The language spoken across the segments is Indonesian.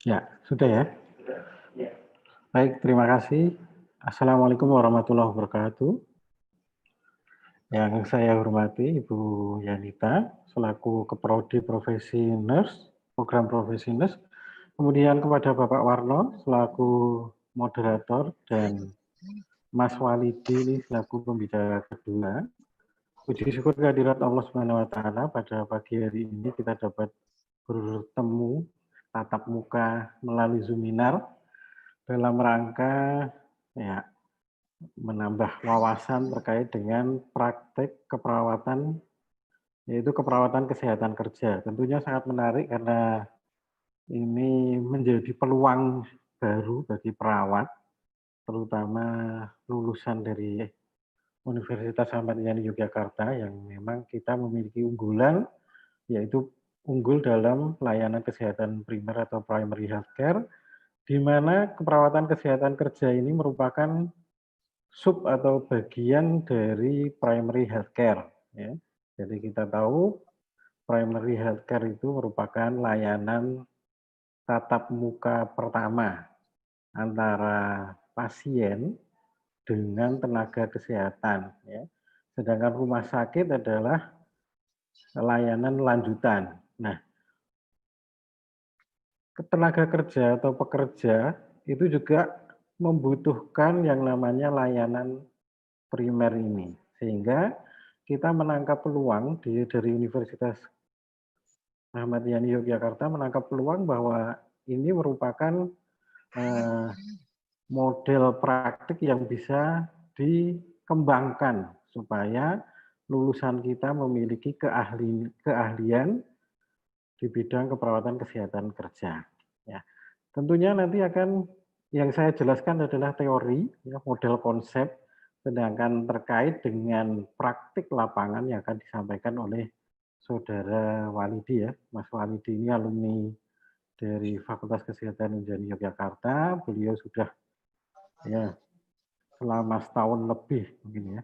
Ya, sudah ya. Baik, terima kasih. Assalamualaikum warahmatullahi wabarakatuh. Yang saya hormati Ibu Yanita, selaku Keprodi Profesi Nurse, Program Profesi Nurse. Kemudian kepada Bapak Warno, selaku moderator, dan Mas Walidi ini selaku pembicara kedua. Puji syukur kehadirat Allah Subhanahu wa Ta'ala, pada pagi hari ini kita dapat bertemu tatap muka melalui Zoominar dalam rangka ya menambah wawasan terkait dengan praktek keperawatan, yaitu keperawatan kesehatan kerja. Tentunya sangat menarik karena ini menjadi peluang baru bagi perawat, terutama lulusan dari Universitas Ahmad Yani Yogyakarta yang memang kita memiliki unggulan, yaitu unggul dalam layanan kesehatan primer atau primary healthcare, di mana keperawatan kesehatan kerja ini merupakan sub atau bagian dari primary healthcare. Ya. Jadi kita tahu primary healthcare itu merupakan layanan tatap muka pertama antara pasien dengan tenaga kesehatan. Ya. Sedangkan rumah sakit adalah layanan lanjutan. Nah, tenaga kerja atau pekerja itu juga membutuhkan yang namanya layanan primer ini. Sehingga kita menangkap peluang dari Universitas Ahmad Yani Yogyakarta menangkap peluang bahwa ini merupakan model praktik yang bisa dikembangkan supaya lulusan kita memiliki keahlian di bidang keperawatan kesehatan kerja. Ya, tentunya nanti akan yang saya jelaskan adalah teori, ya, model konsep, sedangkan terkait dengan praktik lapangan yang akan disampaikan oleh Saudara Walidi ya, Mas Walidi ini alumni dari Fakultas Kesehatan Unjani Yogyakarta. Beliau sudah ya selama setahun lebih mungkin ya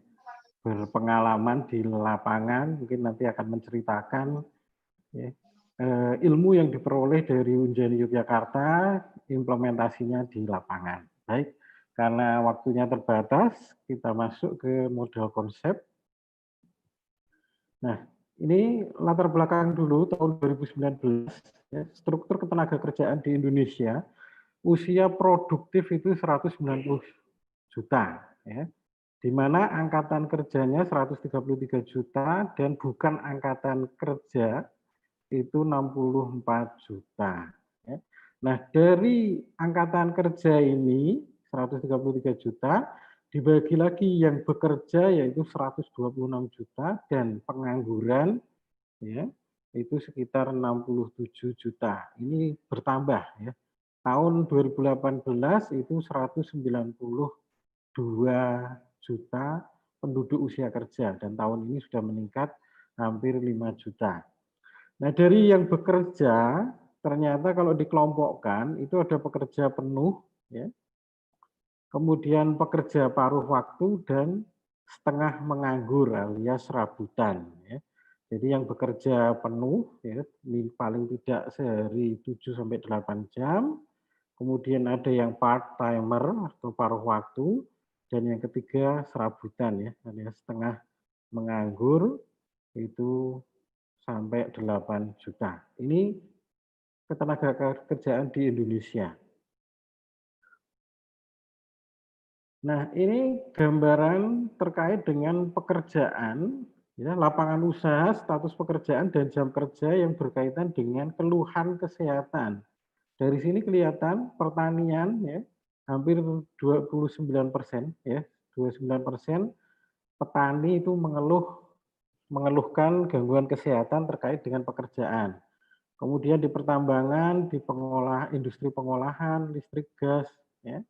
berpengalaman di lapangan, mungkin nanti akan menceritakan ya, ilmu yang diperoleh dari Unjani Yogyakarta, implementasinya di lapangan. Baik, karena waktunya terbatas, kita masuk ke model konsep. Nah, ini latar belakang dulu tahun 2019, ya, struktur ketenagakerjaan di Indonesia, usia produktif itu 190 juta, ya, di mana angkatan kerjanya 133 juta dan bukan angkatan kerja itu 64 juta. Ya. Nah, dari angkatan kerja ini 133 juta dibagi lagi yang bekerja yaitu 126 juta dan pengangguran ya itu sekitar 67 juta. Ini bertambah ya. Tahun 2018 itu 192 juta penduduk usia kerja dan tahun ini sudah meningkat hampir 5 juta. Nah, dari yang bekerja, ternyata kalau dikelompokkan itu ada pekerja penuh, ya, kemudian pekerja paruh waktu dan setengah menganggur alias serabutan. Ya. Jadi yang bekerja penuh, ya, paling tidak sehari 7 sampai 8 jam, kemudian ada yang part timer atau paruh waktu, dan yang ketiga serabutan ya, alias setengah menganggur itu sampai 8 juta. Ini ketenagakerjaan di Indonesia. Nah, ini gambaran terkait dengan pekerjaan, ya, lapangan usaha, status pekerjaan, dan jam kerja yang berkaitan dengan keluhan kesehatan. Dari sini kelihatan pertanian, ya, hampir 29%, ya, 29% petani itu mengeluhkan gangguan kesehatan terkait dengan pekerjaan. Kemudian di pertambangan, di industri pengolahan, listrik gas, ya,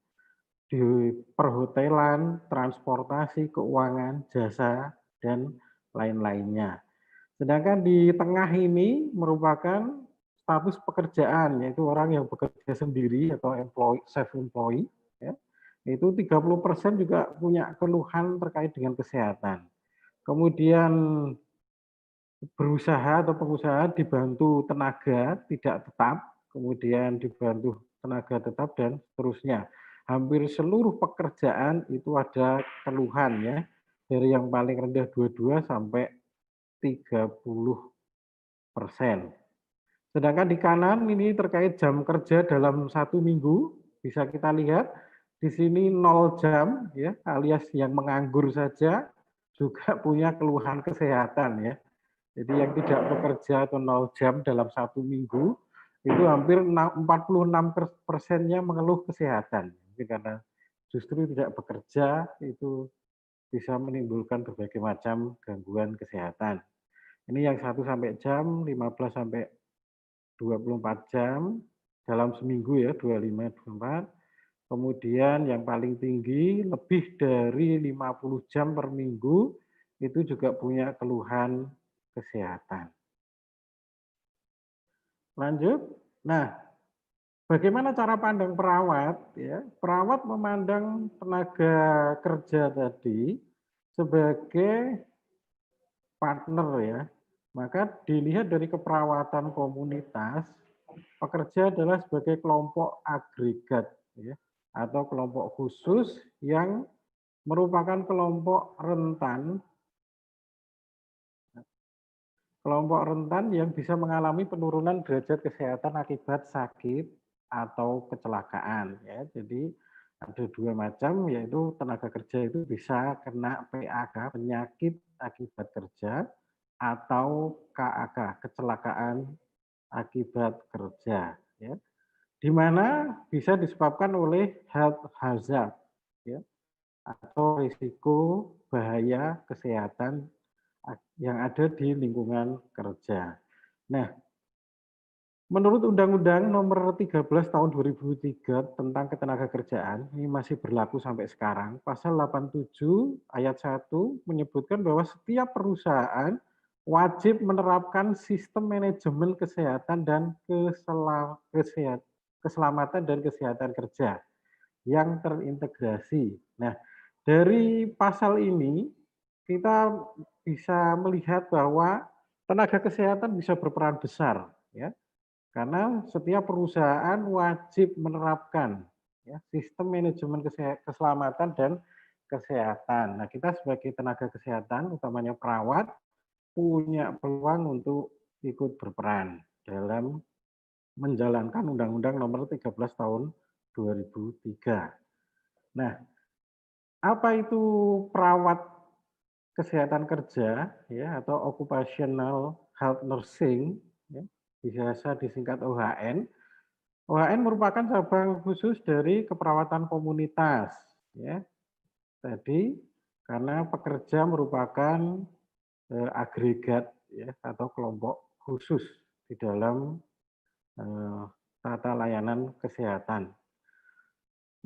di perhotelan, transportasi, keuangan, jasa, dan lain-lainnya. Sedangkan di tengah ini merupakan status pekerjaan, yaitu orang yang bekerja sendiri atau self-employed, ya, itu 30% juga punya keluhan terkait dengan kesehatan. Kemudian berusaha atau pengusaha dibantu tenaga tidak tetap, kemudian dibantu tenaga tetap, dan seterusnya. Hampir seluruh pekerjaan itu ada keluhan ya, dari yang paling rendah 22 sampai 30%. Sedangkan di kanan ini terkait jam kerja dalam 1 minggu, bisa kita lihat di sini 0 jam ya, alias yang menganggur saja juga punya keluhan kesehatan ya. Jadi yang tidak bekerja atau 0 jam dalam 1 minggu itu hampir 46%-nya mengeluh kesehatan. Jadi karena justru tidak bekerja itu bisa menimbulkan berbagai macam gangguan kesehatan. Ini yang 1 sampai jam, 15 sampai 24 jam dalam seminggu ya, 25, 24. Kemudian yang paling tinggi lebih dari 50 jam per minggu itu juga punya keluhan kesehatan. Lanjut. Nah, bagaimana cara pandang perawat ya? Perawat memandang tenaga kerja tadi sebagai partner ya. Maka dilihat dari keperawatan komunitas, pekerja adalah sebagai kelompok agregat ya, atau kelompok khusus yang merupakan kelompok rentan yang bisa mengalami penurunan derajat kesehatan akibat sakit atau kecelakaan ya. Jadi ada 2 macam, yaitu tenaga kerja itu bisa kena PAK, penyakit akibat kerja, atau KAK, kecelakaan akibat kerja ya. Di mana bisa disebabkan oleh health hazard ya, atau risiko bahaya kesehatan yang ada di lingkungan kerja. Nah, menurut Undang-Undang Nomor 13 Tahun 2003 tentang Ketenagakerjaan, ini masih berlaku sampai sekarang, Pasal 87 Ayat 1 menyebutkan bahwa setiap perusahaan wajib menerapkan sistem manajemen kesehatan dan keselamatan dan kesehatan kerja yang terintegrasi. Nah, dari pasal ini kita bisa melihat bahwa tenaga kesehatan bisa berperan besar ya, karena setiap perusahaan wajib menerapkan ya, sistem manajemen keselamatan dan kesehatan. Nah, kita sebagai tenaga kesehatan, utamanya perawat, punya peluang untuk ikut berperan dalam menjalankan Undang-Undang Nomor 13 Tahun 2003. Nah, apa itu perawat kesehatan kerja ya, atau occupational health nursing ya, biasa disingkat OHN. OHN merupakan cabang khusus dari keperawatan komunitas ya. Tadi karena pekerja merupakan agregat ya, atau kelompok khusus di dalam tata layanan kesehatan.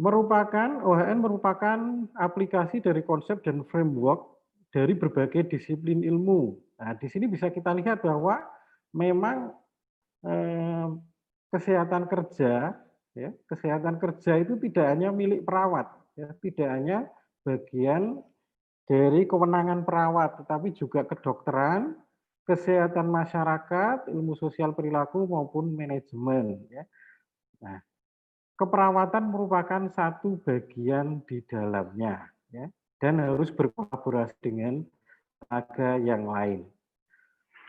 OHN merupakan aplikasi dari konsep dan framework dari berbagai disiplin ilmu. Nah, di sini bisa kita lihat bahwa memang kesehatan kerja itu tidak hanya milik perawat, ya, tidak hanya bagian dari kewenangan perawat, tetapi juga kedokteran, kesehatan masyarakat, ilmu sosial perilaku maupun manajemen. Ya. Nah, keperawatan merupakan satu bagian di dalamnya, ya, dan harus berkolaborasi dengan tenaga yang lain.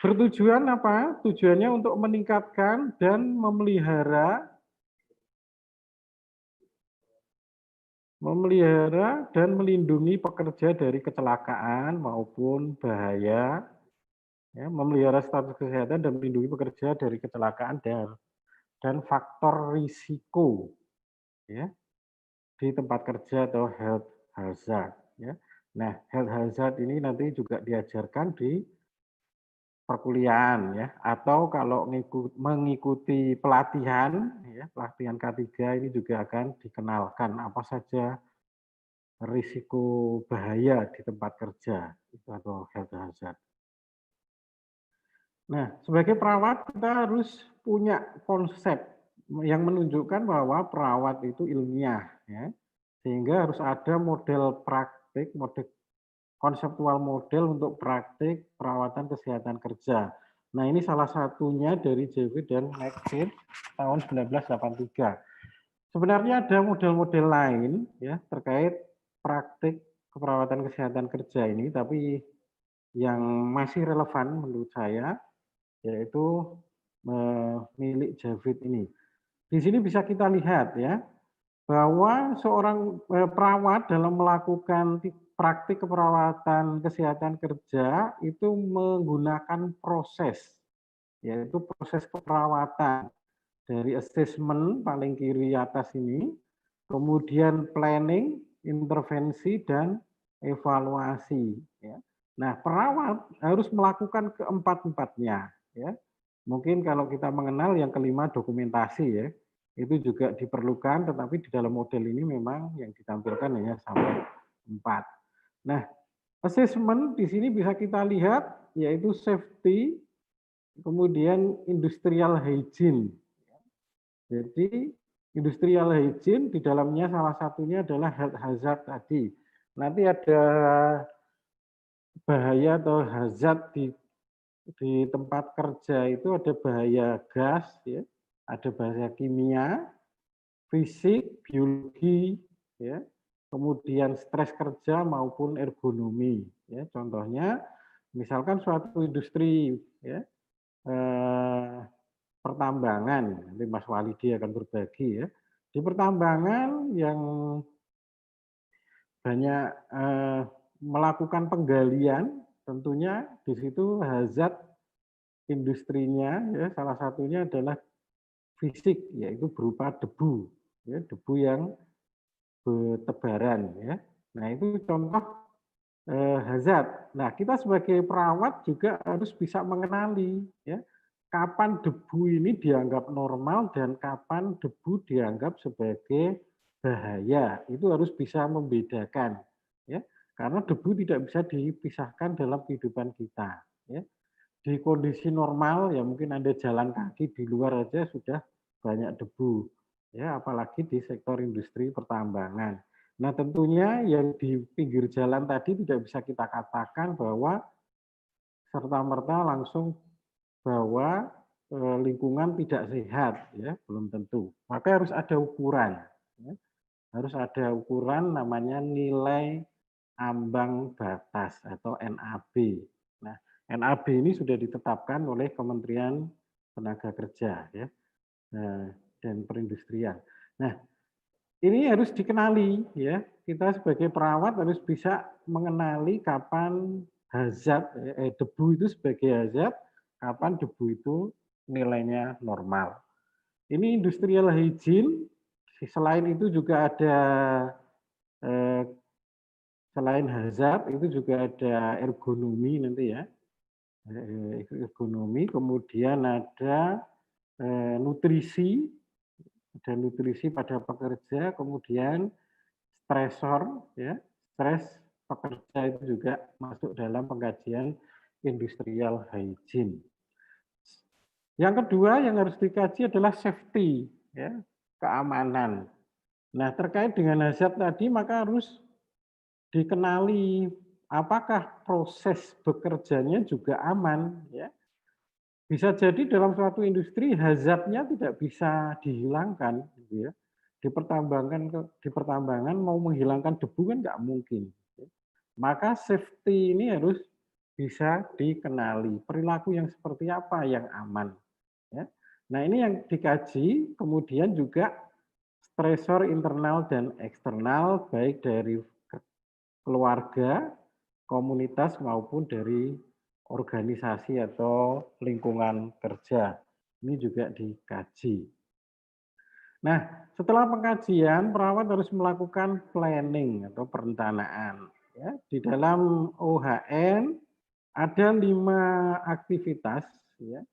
Bertujuan apa? Tujuannya untuk meningkatkan dan memelihara dan melindungi pekerja dari kecelakaan maupun bahaya, ya, memelihara status kesehatan dan melindungi pekerja dari kecelakaan dan faktor risiko, ya, di tempat kerja atau health hazard. Ya. Nah, health hazard ini nanti juga diajarkan di perkuliahan ya, atau kalau mengikuti pelatihan ya, pelatihan K3 ini juga akan dikenalkan apa saja risiko bahaya di tempat kerja itu atau health hazard. Nah, sebagai perawat kita harus punya konsep yang menunjukkan bahwa perawat itu ilmiah ya. Sehingga harus ada model praktik, konseptual model untuk praktik perawatan kesehatan kerja. Nah, ini salah satunya dari Javid dan McFit tahun 1983. Sebenarnya ada model-model lain ya terkait praktik keperawatan kesehatan kerja ini, tapi yang masih relevan menurut saya yaitu milik Javid ini. Di sini bisa kita lihat ya bahwa seorang perawat dalam melakukan praktik keperawatan kesehatan kerja itu menggunakan proses, yaitu proses keperawatan dari assessment paling kiri atas ini, kemudian planning, intervensi, dan evaluasi. Ya. Nah, perawat harus melakukan keempat-empatnya. Ya. Mungkin kalau kita mengenal yang kelima dokumentasi ya, itu juga diperlukan, tetapi di dalam model ini memang yang ditampilkan hanya sampai 4. Nah, assessment di sini bisa kita lihat yaitu safety, kemudian industrial hygiene. Jadi industrial hygiene di dalamnya salah satunya adalah health hazard tadi. Nanti ada bahaya atau hazard di tempat kerja itu ada bahaya gas, ya, ada bahaya kimia, fisik, biologi, ya, kemudian stres kerja maupun ergonomi. Ya, contohnya, misalkan suatu industri, ya, pertambangan, nanti Mas Walidi akan berbagi ya. Di pertambangan yang banyak melakukan penggalian, tentunya di situ hazard industrinya ya salah satunya adalah fisik, yaitu berupa debu, ya, debu yang bertebaran ya. Nah, itu contoh hazard. Nah, kita sebagai perawat juga harus bisa mengenali ya, kapan debu ini dianggap normal dan kapan debu dianggap sebagai bahaya. Itu harus bisa membedakan ya. Karena debu tidak bisa dipisahkan dalam kehidupan kita ya. Di kondisi normal ya mungkin Anda jalan kaki di luar aja sudah banyak debu ya, apalagi di sektor industri pertambangan. Nah, tentunya yang di pinggir jalan tadi tidak bisa kita katakan bahwa serta-merta langsung bahwa lingkungan tidak sehat, ya, belum tentu. Maka harus ada ukuran, ya. Harus ada ukuran namanya nilai ambang batas atau NAB. Nah, NAB ini sudah ditetapkan oleh Kementerian Tenaga Kerja, ya, dan Perindustrian. Nah, ini harus dikenali ya. Kita sebagai perawat harus bisa mengenali kapan hazard debu itu sebagai hazard, kapan debu itu nilainya normal. Ini industrial hygiene. Selain itu juga ada selain hazard itu juga ada ergonomi nanti ya. Ergonomi, kemudian ada nutrisi, ada nutrisi pada pekerja, kemudian stresor, ya, stres pekerja itu juga masuk dalam pengkajian industrial hygiene. Yang kedua yang harus dikaji adalah safety, ya, keamanan. Nah, terkait dengan hazard tadi maka harus dikenali apakah proses bekerjanya juga aman, ya. Bisa jadi dalam suatu industri hazardnya tidak bisa dihilangkan, gitu ya. Di pertambangan mau menghilangkan debu kan nggak mungkin. Ya. Maka safety ini harus bisa dikenali perilaku yang seperti apa yang aman. Ya. Nah, ini yang dikaji, kemudian juga stresor internal dan eksternal baik dari keluarga, komunitas maupun dari organisasi atau lingkungan kerja. Ini juga dikaji. Nah, setelah pengkajian, perawat harus melakukan planning atau perencanaan. Ya, di dalam OHN ada 5 aktivitas, ya,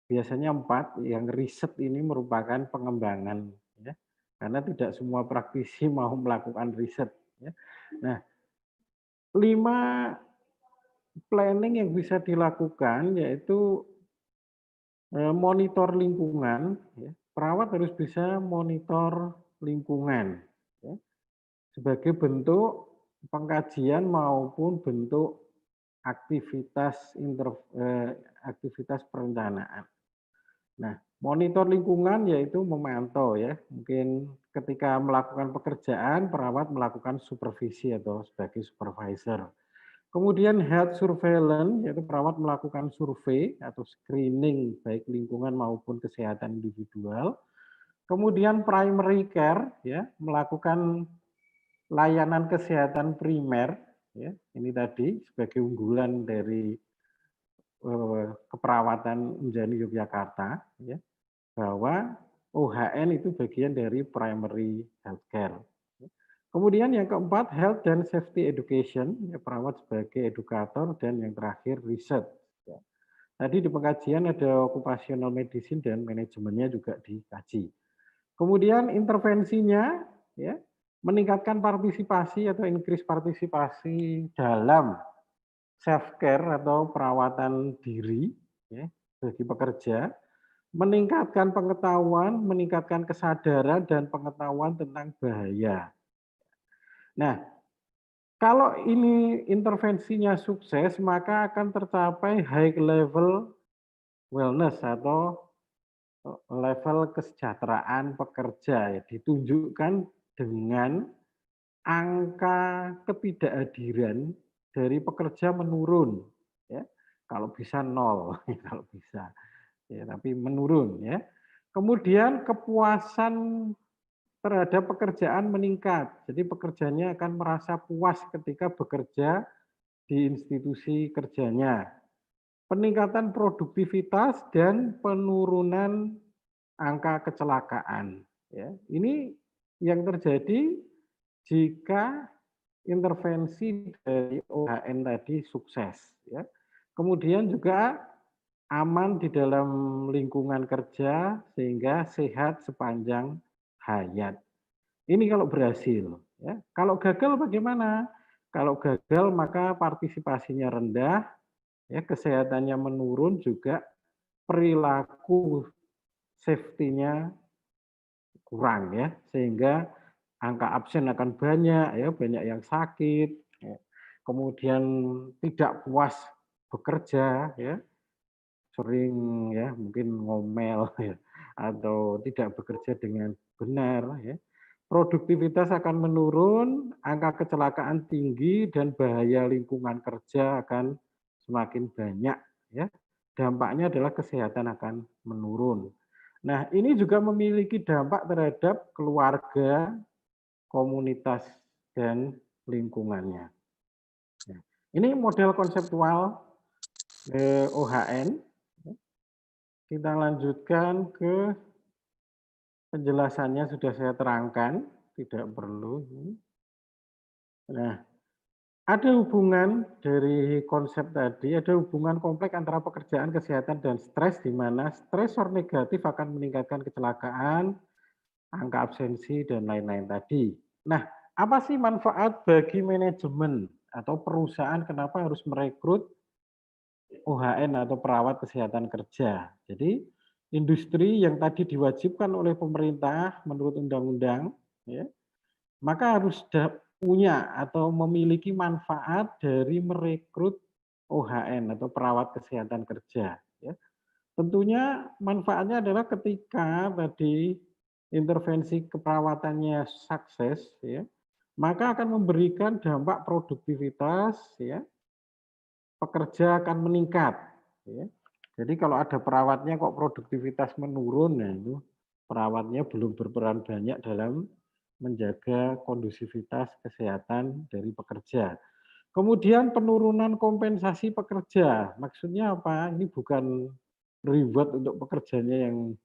biasanya 4. Yang riset ini merupakan pengembangan, ya, karena tidak semua praktisi mau melakukan riset. Ya. Nah, 5 planning yang bisa dilakukan yaitu monitor lingkungan, ya. Perawat harus bisa monitor lingkungan, ya, sebagai bentuk pengkajian maupun bentuk aktivitas perencanaan. Nah, monitor lingkungan yaitu memantau ya. Mungkin ketika melakukan pekerjaan, perawat melakukan supervisi atau sebagai supervisor. Kemudian health surveillance yaitu perawat melakukan survei atau screening baik lingkungan maupun kesehatan individual. Kemudian primary care ya, melakukan layanan kesehatan primer ya. Ini tadi sebagai unggulan dari keperawatan Unjani Yogyakarta ya, bahwa OHN itu bagian dari primary healthcare. Kemudian yang keempat, health dan safety education, ya, perawat sebagai edukator, dan yang terakhir riset. Ya. Tadi di pengkajian ada occupational medicine dan manajemennya juga dikaji. Kemudian intervensinya, ya, meningkatkan partisipasi atau increase partisipasi dalam self-care atau perawatan diri ya, bagi pekerja, meningkatkan pengetahuan, meningkatkan kesadaran dan pengetahuan tentang bahaya. Nah, kalau ini intervensinya sukses, maka akan tercapai high level wellness atau level kesejahteraan pekerja. Ya, ditunjukkan dengan angka ketidakhadiran dari pekerja menurun. Ya, kalau bisa nol, kalau bisa. Ya, tapi menurun ya. Kemudian kepuasan terhadap pekerjaan meningkat. Jadi pekerjanya akan merasa puas ketika bekerja di institusi kerjanya. Peningkatan produktivitas dan penurunan angka kecelakaan. Ya, ini yang terjadi jika intervensi dari OHN tadi sukses. Ya. Kemudian juga aman di dalam lingkungan kerja sehingga sehat sepanjang hayat. Ini kalau berhasil. Ya. Kalau gagal bagaimana? Kalau gagal maka partisipasinya rendah, ya, kesehatannya menurun juga perilaku safety-nya kurang ya, sehingga angka absen akan banyak ya, banyak yang sakit, ya. Kemudian tidak puas bekerja ya, sering ya mungkin ngomel ya, atau tidak bekerja dengan benar ya. Produktivitas akan menurun, angka kecelakaan tinggi dan bahaya lingkungan kerja akan semakin banyak ya. Dampaknya adalah kesehatan akan menurun. Nah, ini juga memiliki dampak terhadap keluarga, komunitas dan lingkungannya. Nah, ini model konseptual OHN. Kita lanjutkan ke penjelasannya sudah saya terangkan, tidak perlu. Nah, ada hubungan dari konsep tadi, ada hubungan kompleks antara pekerjaan, kesehatan, dan stres, di mana stresor negatif akan meningkatkan kecelakaan, angka absensi, dan lain-lain tadi. Nah, apa sih manfaat bagi manajemen atau perusahaan kenapa harus merekrut OHN atau perawat kesehatan kerja? Jadi, industri yang tadi diwajibkan oleh pemerintah menurut undang-undang, ya, maka harus punya atau memiliki manfaat dari merekrut OHN atau perawat kesehatan kerja. Ya. Tentunya manfaatnya adalah ketika tadi intervensi keperawatannya sukses, ya, maka akan memberikan dampak produktivitas, ya, pekerja akan meningkat. Ya. Jadi kalau ada perawatnya kok produktivitas menurun, nah itu perawatnya belum berperan banyak dalam menjaga kondusivitas kesehatan dari pekerja. Kemudian penurunan kompensasi pekerja, maksudnya apa? Ini bukan reward untuk pekerjanya yang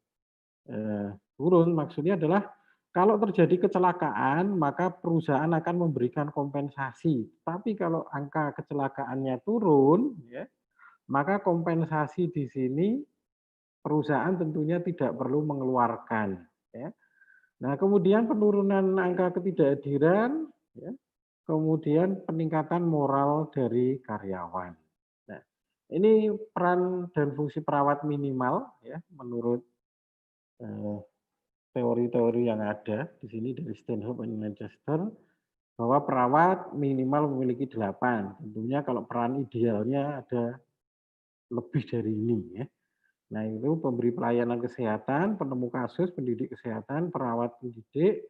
turun, maksudnya adalah kalau terjadi kecelakaan maka perusahaan akan memberikan kompensasi. Tapi kalau angka kecelakaannya turun, ya, maka kompensasi di sini perusahaan tentunya tidak perlu mengeluarkan. Ya. Nah, kemudian penurunan angka ketidakhadiran, ya, kemudian peningkatan moral dari karyawan. Nah, ini peran dan fungsi perawat minimal, ya, menurut teori-teori yang ada di sini dari Stanhope dan Manchester. bahwa perawat minimal memiliki 8. Tentunya kalau peran idealnya ada lebih dari ini ya. Nah, itu pemberi pelayanan kesehatan, penemu kasus, pendidik kesehatan, perawat pendidik,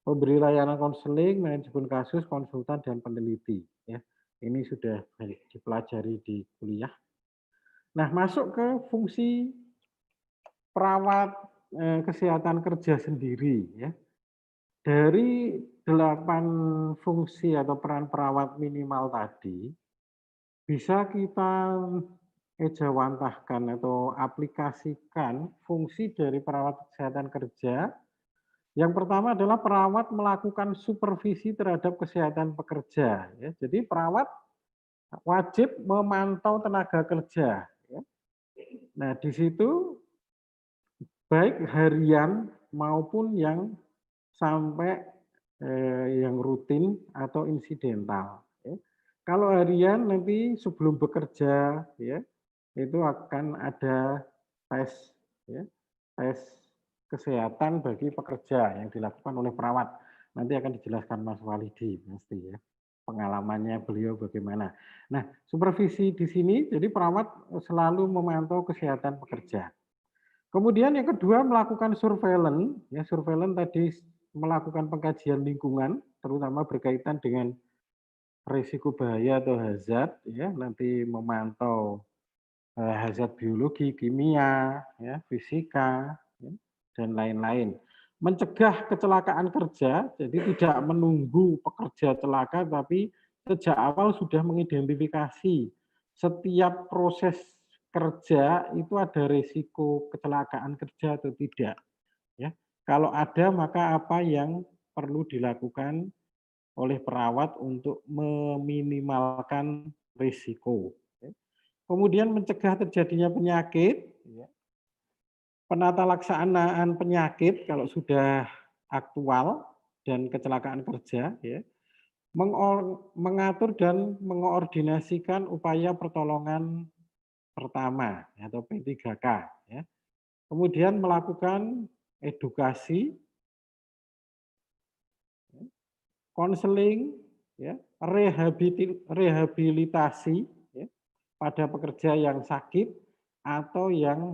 pemberi layanan konseling, manajemen kasus, konsultan, dan peneliti. Ya, ini sudah dipelajari di kuliah. Nah, masuk ke fungsi perawat kesehatan kerja sendiri. Ya, dari 8 fungsi atau peran perawat minimal tadi, bisa kita ejawantahkan atau aplikasikan fungsi dari perawat kesehatan kerja. Yang pertama adalah perawat melakukan supervisi terhadap kesehatan pekerja. Ya. Jadi perawat wajib memantau tenaga kerja. Ya. Nah, di situ baik harian maupun yang sampai yang rutin atau insidental. Ya. Kalau harian nanti sebelum bekerja, ya, itu akan ada tes, ya, tes kesehatan bagi pekerja yang dilakukan oleh perawat. Nanti akan dijelaskan Mas Walidi pasti ya, pengalamannya beliau bagaimana. Nah, supervisi di sini jadi perawat selalu memantau kesehatan pekerja. Kemudian yang kedua melakukan surveillance, ya surveillance tadi melakukan pengkajian lingkungan, terutama berkaitan dengan risiko bahaya atau hazard, ya nanti memantau hazard biologi, kimia, ya, fisika, ya, dan lain-lain. Mencegah kecelakaan kerja, jadi tidak menunggu pekerja celaka, tapi sejak awal sudah mengidentifikasi setiap proses kerja itu ada risiko kecelakaan kerja atau tidak. Ya, kalau ada maka apa yang perlu dilakukan oleh perawat untuk meminimalkan risiko. Kemudian mencegah terjadinya penyakit, penata laksanaan penyakit kalau sudah aktual dan kecelakaan kerja, ya, mengatur dan mengoordinasikan upaya pertolongan pertama atau P3K. Ya. Kemudian melakukan edukasi, konseling, ya, rehabilitasi ya, pada pekerja yang sakit atau yang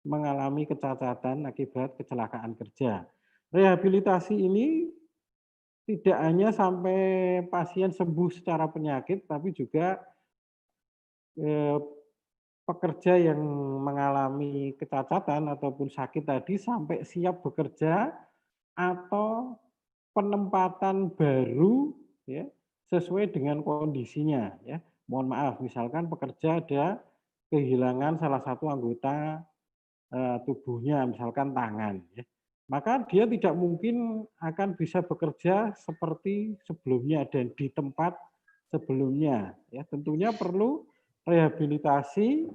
mengalami kecacatan akibat kecelakaan kerja. Rehabilitasi ini tidak hanya sampai pasien sembuh secara penyakit, tapi juga pekerja yang mengalami kecacatan ataupun sakit tadi sampai siap bekerja atau penempatan baru ya sesuai dengan kondisinya ya. Mohon maaf misalkan pekerja ada kehilangan salah satu anggota tubuhnya misalkan tangan ya. Maka dia tidak mungkin akan bisa bekerja seperti sebelumnya dan di tempat sebelumnya ya. Tentunya perlu rehabilitasi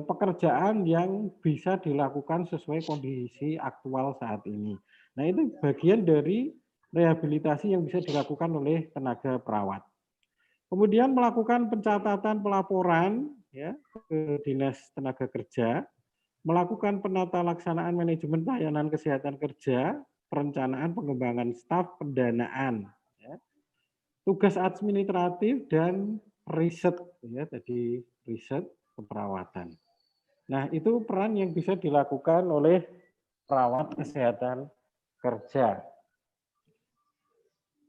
pekerjaan yang bisa dilakukan sesuai kondisi aktual saat ini. Nah, itu bagian dari rehabilitasi yang bisa dilakukan oleh tenaga perawat. Kemudian melakukan pencatatan pelaporan ya, ke Dinas Tenaga Kerja, melakukan penata laksanaan manajemen pelayanan kesehatan kerja, perencanaan pengembangan staf, pendanaan, ya, tugas administratif dan riset, ya tadi riset keperawatan. Nah, itu peran yang bisa dilakukan oleh perawat kesehatan kerja.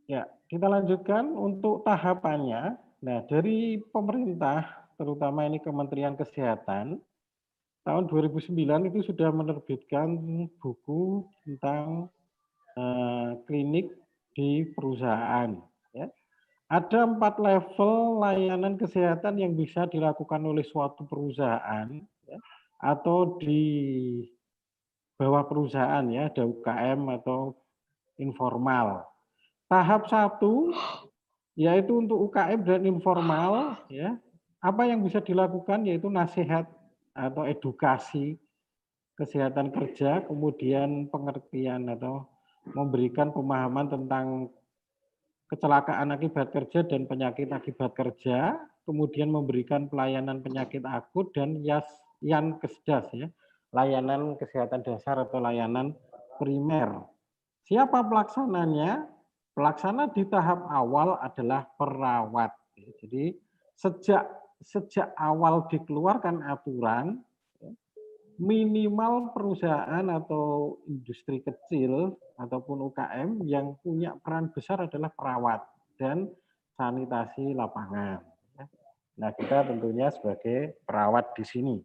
Ya, kita lanjutkan untuk tahapannya. Nah, dari pemerintah, terutama ini Kementerian Kesehatan, tahun 2009 itu sudah menerbitkan buku tentang klinik di perusahaan. Ya. Ada 4 level layanan kesehatan yang bisa dilakukan oleh suatu perusahaan ya, atau di bawah perusahaan ya, ada UKM atau informal. Tahap 1 yaitu untuk UKM dan informal ya. Apa yang bisa dilakukan yaitu nasihat atau edukasi kesehatan kerja, kemudian pengertian atau memberikan pemahaman tentang kecelakaan akibat kerja dan penyakit akibat kerja, kemudian memberikan pelayanan penyakit akut dan Yankesdas ya, layanan kesehatan dasar atau layanan primer. Siapa pelaksananya? Pelaksana di tahap awal adalah perawat. Jadi sejak sejak awal dikeluarkan aturan, minimal perusahaan atau industri kecil ataupun UKM yang punya peran besar adalah perawat dan sanitasi lapangan. Nah, kita tentunya sebagai perawat di sini.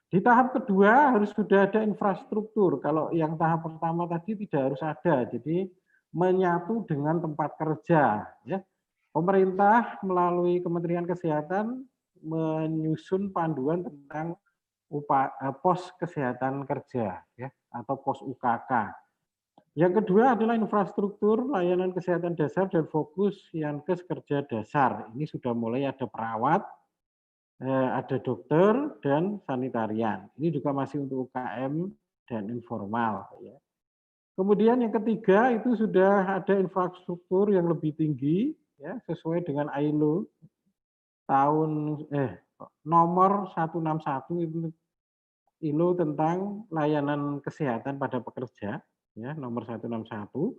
Di tahap kedua harus sudah ada infrastruktur. Kalau yang tahap pertama tadi tidak harus ada. Jadi menyatu dengan tempat kerja. Ya. Pemerintah melalui Kementerian Kesehatan menyusun panduan tentang pos kesehatan kerja ya atau pos UKK. Yang kedua adalah infrastruktur layanan kesehatan dasar dan fokus Yankes kerja dasar. Ini sudah mulai ada perawat, ada dokter dan sanitarian. Ini juga masih untuk UKM dan informal. Ya. Kemudian yang ketiga itu sudah ada infrastruktur yang lebih tinggi, ya, sesuai dengan ILO tahun nomor 161 itu ILO tentang layanan kesehatan pada pekerja, ya, nomor 161.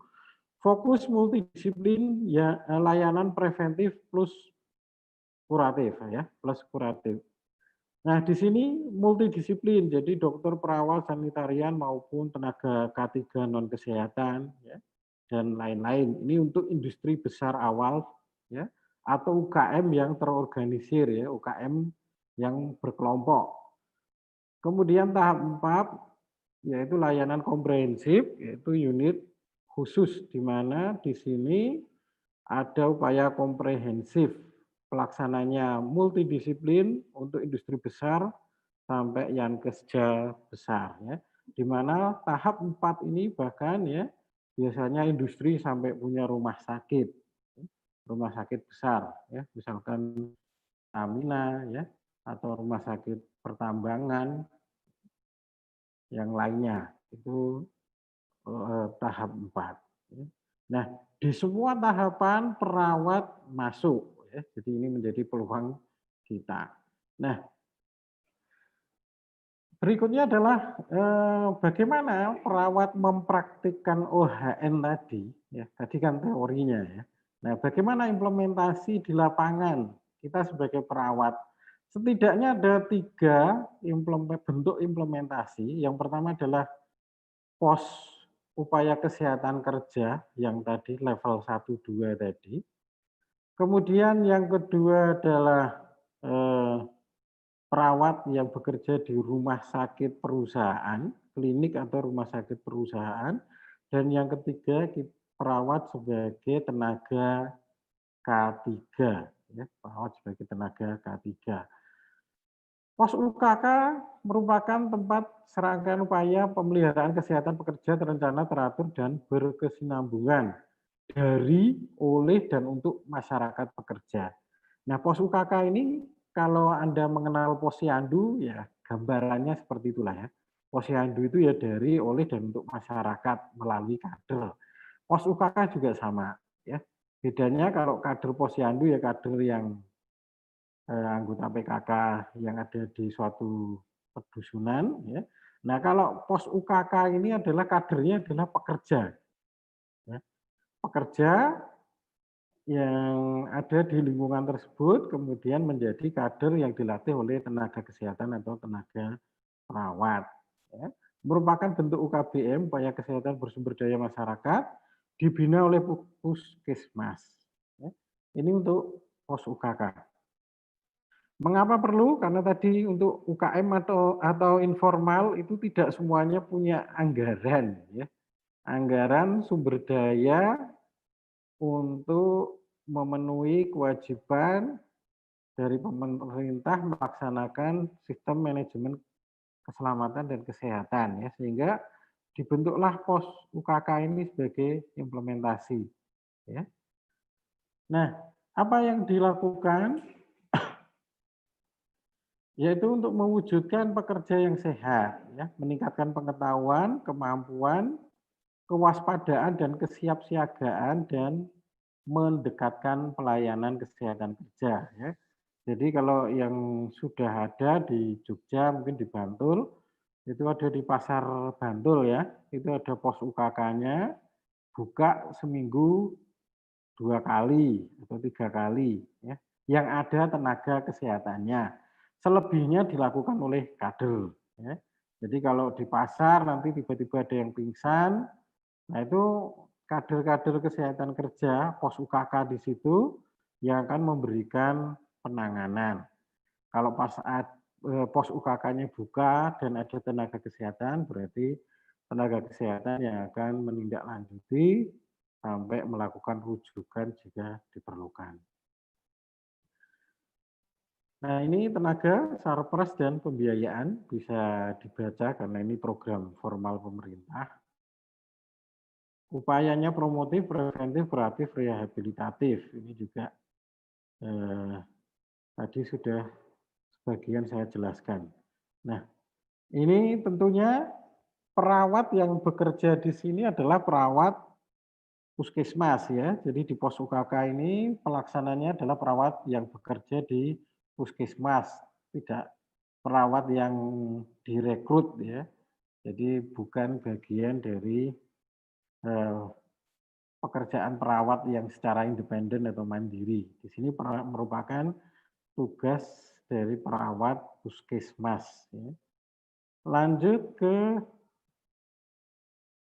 Fokus multidisiplin ya layanan preventif plus kuratif ya, plus kuratif. Nah, di sini multidisiplin, jadi dokter, perawat, sanitarian maupun tenaga K3 non kesehatan ya, dan lain-lain. Ini untuk industri besar awal ya atau UKM yang terorganisir ya, UKM yang berkelompok. Kemudian tahap 4 yaitu layanan komprehensif, yaitu unit khusus di mana di sini ada upaya komprehensif pelaksananya multidisiplin untuk industri besar sampai yang kesja besar ya. Di mana tahap 4 ini bahkan ya biasanya industri sampai punya rumah sakit besar ya, misalkan Pertamina ya atau rumah sakit pertambangan yang lainnya itu tahap 4. Nah, di semua tahapan perawat masuk ya. Jadi ini menjadi peluang kita. Nah, berikutnya adalah bagaimana perawat mempraktikkan OHN tadi ya. Tadi kan teorinya ya. Nah, bagaimana implementasi di lapangan kita sebagai perawat? Setidaknya ada 3 bentuk implementasi. Yang pertama adalah pos upaya kesehatan kerja yang tadi level 1, 2 tadi. Kemudian yang kedua adalah perawat yang bekerja di rumah sakit perusahaan, klinik atau rumah sakit perusahaan. Dan yang ketiga perawat sebagai tenaga K3. Ya, perawat sebagai tenaga K3. Pos UKK merupakan tempat serangkaian upaya pemeliharaan kesehatan pekerja terencana, teratur, dan berkesinambungan dari, oleh, dan untuk masyarakat pekerja. Nah, pos UKK ini kalau Anda mengenal posyandu, ya gambarannya seperti itulah ya. Posyandu itu ya dari, oleh, dan untuk masyarakat melalui kader. Pos UKK juga sama. Ya. Bedanya kalau kader posyandu ya kader yang anggota PKK yang ada di suatu pedusunan ya. Nah, kalau pos UKK ini adalah kadernya adalah pekerja. Ya. Pekerja yang ada di lingkungan tersebut kemudian menjadi kader yang dilatih oleh tenaga kesehatan atau tenaga perawat. Ya. Merupakan bentuk UKBM, upaya kesehatan bersumber daya masyarakat, dibina oleh puskesmas. Ya. Ini untuk pos UKK. Mengapa perlu? Karena tadi untuk UKM atau informal itu tidak semuanya punya anggaran ya. Anggaran sumber daya untuk memenuhi kewajiban dari pemerintah melaksanakan sistem manajemen keselamatan dan kesehatan ya, sehingga dibentuklah pos UKK ini sebagai implementasi ya. Nah, apa yang dilakukan yaitu untuk mewujudkan pekerja yang sehat, ya, meningkatkan pengetahuan, kemampuan, kewaspadaan dan kesiapsiagaan dan mendekatkan pelayanan kesehatan kerja. Ya. Jadi kalau yang sudah ada di Jogja, mungkin di Bantul, itu ada di Pasar Bantul ya, itu ada pos UKK-nya, buka seminggu 2 kali atau 3 kali, ya, yang ada tenaga kesehatannya. Selebihnya dilakukan oleh kader. Ya. Jadi kalau di pasar nanti tiba-tiba ada yang pingsan, nah itu kader-kader kesehatan kerja, pos UKK di situ yang akan memberikan penanganan. Kalau pas pos UKK-nya buka dan ada tenaga kesehatan, berarti tenaga kesehatan yang akan menindaklanjuti sampai melakukan rujukan jika diperlukan. Nah, ini tenaga, sarpres, dan pembiayaan bisa dibaca karena ini program formal pemerintah. Upayanya promotif, preventif, kuratif, rehabilitatif. Ini juga tadi sudah sebagian saya jelaskan. Nah, ini tentunya perawat yang bekerja di sini adalah perawat puskesmas ya. Jadi di pos UKK ini pelaksananya adalah perawat yang bekerja di puskesmas, tidak perawat yang direkrut ya. Jadi bukan bagian dari pekerjaan perawat yang secara independen atau mandiri. Di sini merupakan tugas dari perawat puskesmas. Ya. Lanjut ke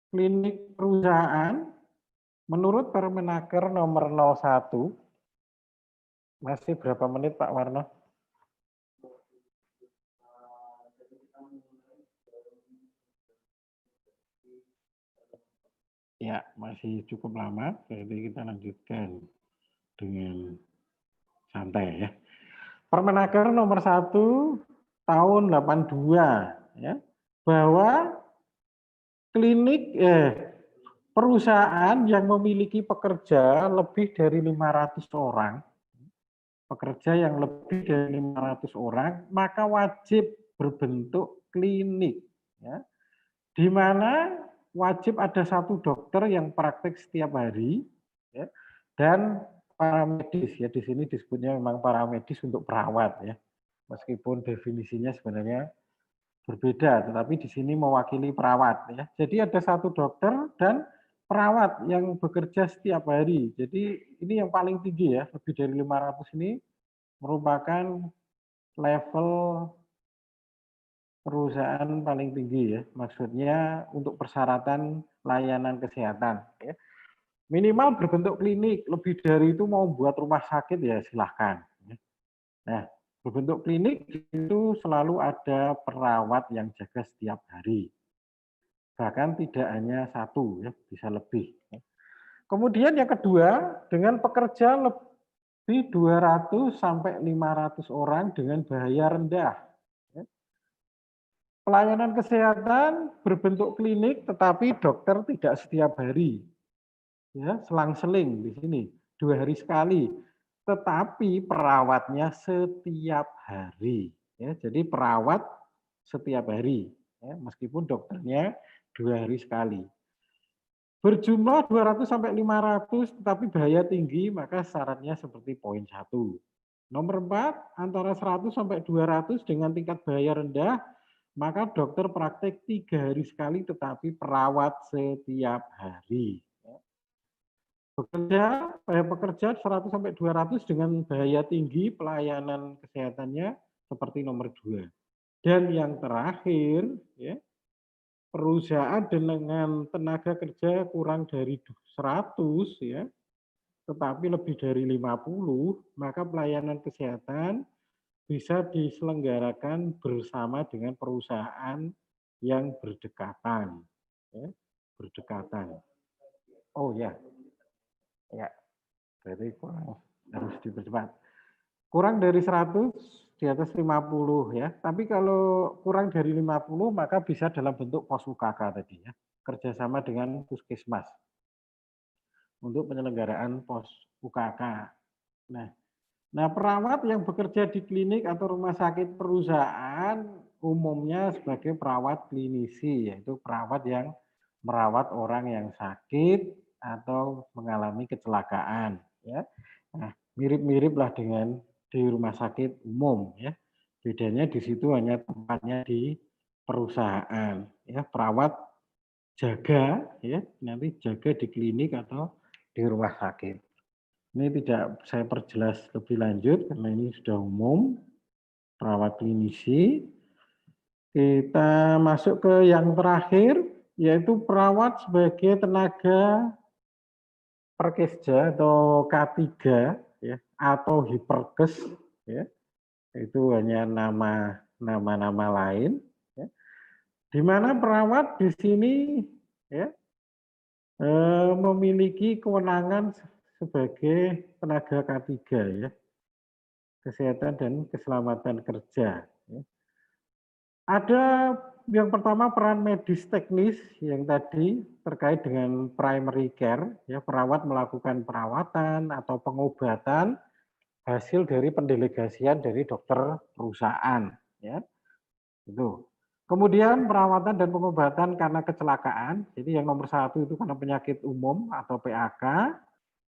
klinik perusahaan. Menurut Permenaker nomor 01, masih berapa menit Pak Warno? Ya, masih cukup lama, jadi kita lanjutkan dengan santai ya. Permenaker nomor 1 tahun 82 ya, bahwa klinik perusahaan yang memiliki pekerja lebih dari 500 orang, pekerja yang lebih dari 500 orang, maka wajib berbentuk klinik. Ya. Di mana wajib ada 1 dokter yang praktek setiap hari, ya, dan paramedis. Ya, di sini disebutnya memang paramedis untuk perawat. Ya. Meskipun definisinya sebenarnya berbeda, tetapi di sini mewakili perawat. Ya. Jadi ada 1 dokter dan perawat yang bekerja setiap hari. Jadi ini yang paling tinggi ya, lebih dari 500 ini merupakan level perusahaan paling tinggi ya. Maksudnya untuk persyaratan layanan kesehatan. Ya. Minimal berbentuk klinik, lebih dari itu mau buat rumah sakit ya silahkan. Nah, berbentuk klinik itu selalu ada perawat yang jaga setiap hari. Bahkan tidak hanya 1, ya, bisa lebih. Kemudian yang kedua, dengan pekerja lebih 200 sampai 500 orang dengan bahaya rendah. Pelayanan kesehatan berbentuk klinik, tetapi dokter tidak setiap hari. Ya, selang-seling di sini, 2 hari sekali. Tetapi perawatnya setiap hari. Ya, jadi perawat setiap hari. Ya, meskipun dokternya 2 hari sekali. Berjumlah 200 sampai 500 tetapi bahaya tinggi, maka syaratnya seperti poin 1. Nomor 4, antara 100 sampai 200 dengan tingkat bahaya rendah, maka dokter praktek 3 hari sekali tetapi perawat setiap hari. Pekerja 100 sampai 200 dengan bahaya tinggi, pelayanan kesehatannya seperti nomor 2. Dan yang terakhir, ya, perusahaan dengan tenaga kerja kurang dari 100 ya, tetapi lebih dari 50, maka pelayanan kesehatan bisa diselenggarakan bersama dengan perusahaan yang berdekatan. Ya, berdekatan. Oh ya, ya, berarti kurang harus dipercepat. Kurang dari 100, di atas 50 ya. Tapi kalau kurang dari 50 maka bisa dalam bentuk pos UKK tadi ya. Kerjasama dengan puskesmas untuk penyelenggaraan pos UKK. Nah, perawat yang bekerja di klinik atau rumah sakit perusahaan umumnya sebagai perawat klinisi, yaitu perawat yang merawat orang yang sakit atau mengalami kecelakaan. Ya. Nah, mirip-mirip lah dengan di rumah sakit umum. Ya. Bedanya di situ hanya tempatnya di perusahaan. Ya, perawat jaga, ya nanti jaga di klinik atau di rumah sakit. Ini tidak saya perjelas lebih lanjut karena ini sudah umum, perawat klinisi. Kita masuk ke yang terakhir, yaitu perawat sebagai tenaga perkesja atau K3 ya, atau hiperkes ya. Itu hanya nama-nama lain ya. Di mana perawat di sini ya memiliki kewenangan sebagai tenaga K3 ya, kesehatan dan keselamatan kerja. Ya. Ada yang pertama peran medis teknis yang tadi terkait dengan primary care, ya perawat melakukan perawatan atau pengobatan hasil dari pendelegasian dari dokter perusahaan, ya itu. Kemudian perawatan dan pengobatan karena kecelakaan, jadi yang nomor 1 itu karena penyakit umum atau PAK,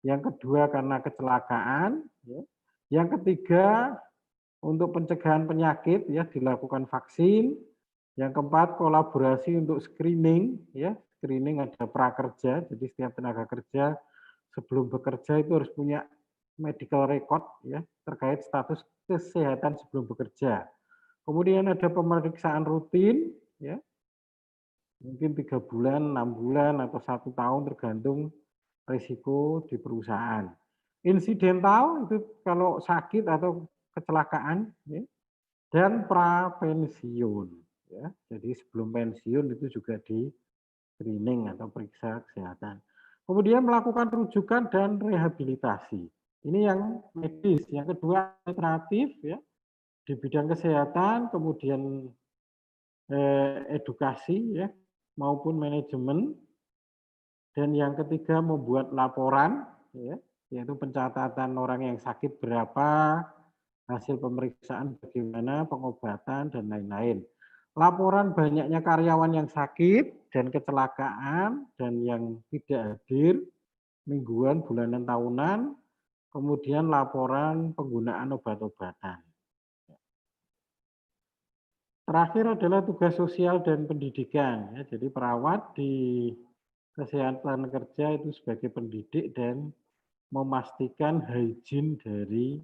yang kedua karena kecelakaan, ya. Yang ketiga untuk pencegahan penyakit ya dilakukan vaksin. Yang keempat kolaborasi untuk screening ya, screening ada prakerja, jadi setiap tenaga kerja sebelum bekerja itu harus punya medical record ya terkait status kesehatan sebelum bekerja. Kemudian ada pemeriksaan rutin ya, mungkin 3 bulan, 6 bulan atau 1 tahun tergantung risiko di perusahaan. Insidental itu kalau sakit atau kecelakaan ya, dan prapensiun ya. Jadi sebelum pensiun itu juga di screening atau periksa kesehatan. Kemudian melakukan rujukan dan rehabilitasi. Ini yang medis. Yang kedua administratif ya di bidang kesehatan, kemudian edukasi ya maupun manajemen. Dan yang ketiga membuat laporan ya, yaitu pencatatan orang yang sakit berapa, hasil pemeriksaan bagaimana, pengobatan, dan lain-lain. Laporan banyaknya karyawan yang sakit dan kecelakaan dan yang tidak hadir, mingguan, bulanan, tahunan, kemudian laporan penggunaan obat-obatan. Terakhir adalah tugas sosial dan pendidikan. Ya, jadi perawat di kesehatan kerja itu sebagai pendidik dan memastikan hygiene dari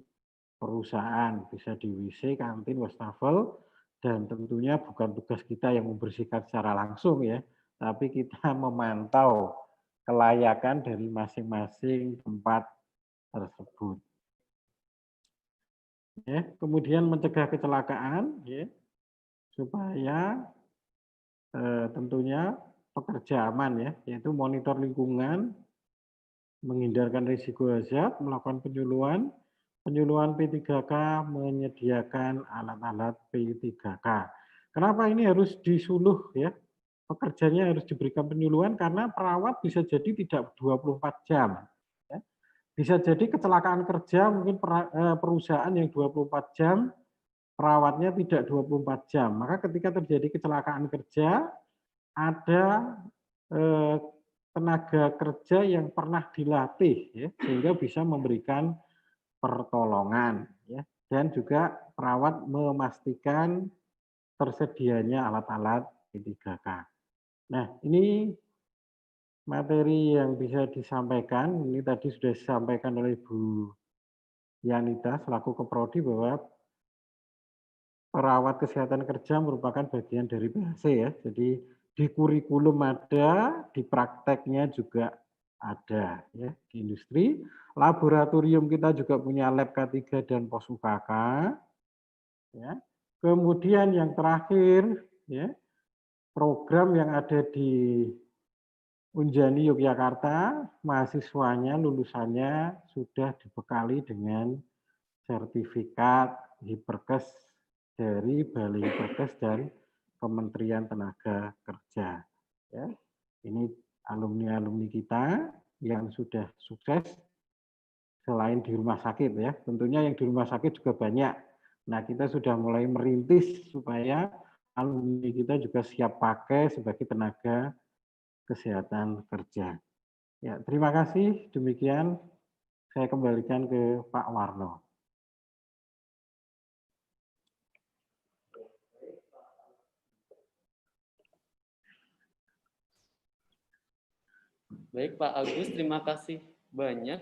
perusahaan, bisa di WC, kantin, wastafel, dan tentunya bukan tugas kita yang membersihkan secara langsung ya, tapi kita memantau kelayakan dari masing-masing tempat tersebut. Ya, kemudian mencegah kecelakaan ya, supaya tentunya pekerja aman ya, yaitu monitor lingkungan, menghindarkan risiko hazard, melakukan penyuluhan, P3K menyediakan alat-alat P3K. Kenapa ini harus disuluh ya? Pekerjanya harus diberikan penyuluhan karena perawat bisa jadi tidak 24 jam. Ya. Bisa jadi kecelakaan kerja mungkin perusahaan yang 24 jam, perawatnya tidak 24 jam. Maka ketika terjadi kecelakaan kerja, ada tenaga kerja yang pernah dilatih ya, sehingga bisa memberikan pertolongan ya, dan juga perawat memastikan tersedianya alat-alat P3K. Nah, ini materi yang bisa disampaikan. Ini tadi sudah disampaikan oleh Bu Yanita selaku Keprodi bahwa perawat kesehatan kerja merupakan bagian dari PHC ya. Jadi di kurikulum ada, di prakteknya juga ada ya di industri. Laboratorium kita juga punya lab K3 dan pos UKK. Ya. Kemudian yang terakhir ya, program yang ada di Unjani Yogyakarta, mahasiswanya lulusannya sudah dibekali dengan sertifikat Hiperkes dari Balai Hiperkes dan Kementerian Tenaga Kerja. Ya, ini alumni-alumni kita yang sudah sukses selain di rumah sakit ya. Tentunya yang di rumah sakit juga banyak. Nah, kita sudah mulai merintis supaya alumni kita juga siap pakai sebagai tenaga kesehatan kerja. Ya, terima kasih. Demikian saya kembalikan ke Pak Warno. Baik Pak Agus, terima kasih banyak.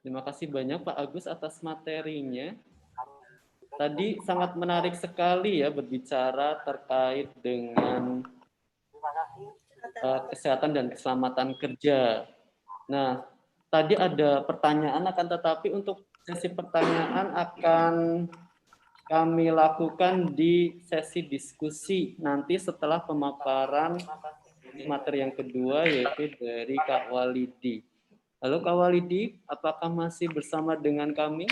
Terima kasih banyak Pak Agus atas materinya. Tadi sangat menarik sekali ya berbicara terkait dengan kesehatan dan keselamatan kerja. Nah, tadi ada pertanyaan, akan tetapi untuk sesi pertanyaan akan kami lakukan di sesi diskusi nanti setelah pemaparan materi yang kedua, yaitu dari Kak Walidi. Halo Kak Walidi, apakah masih bersama dengan kami?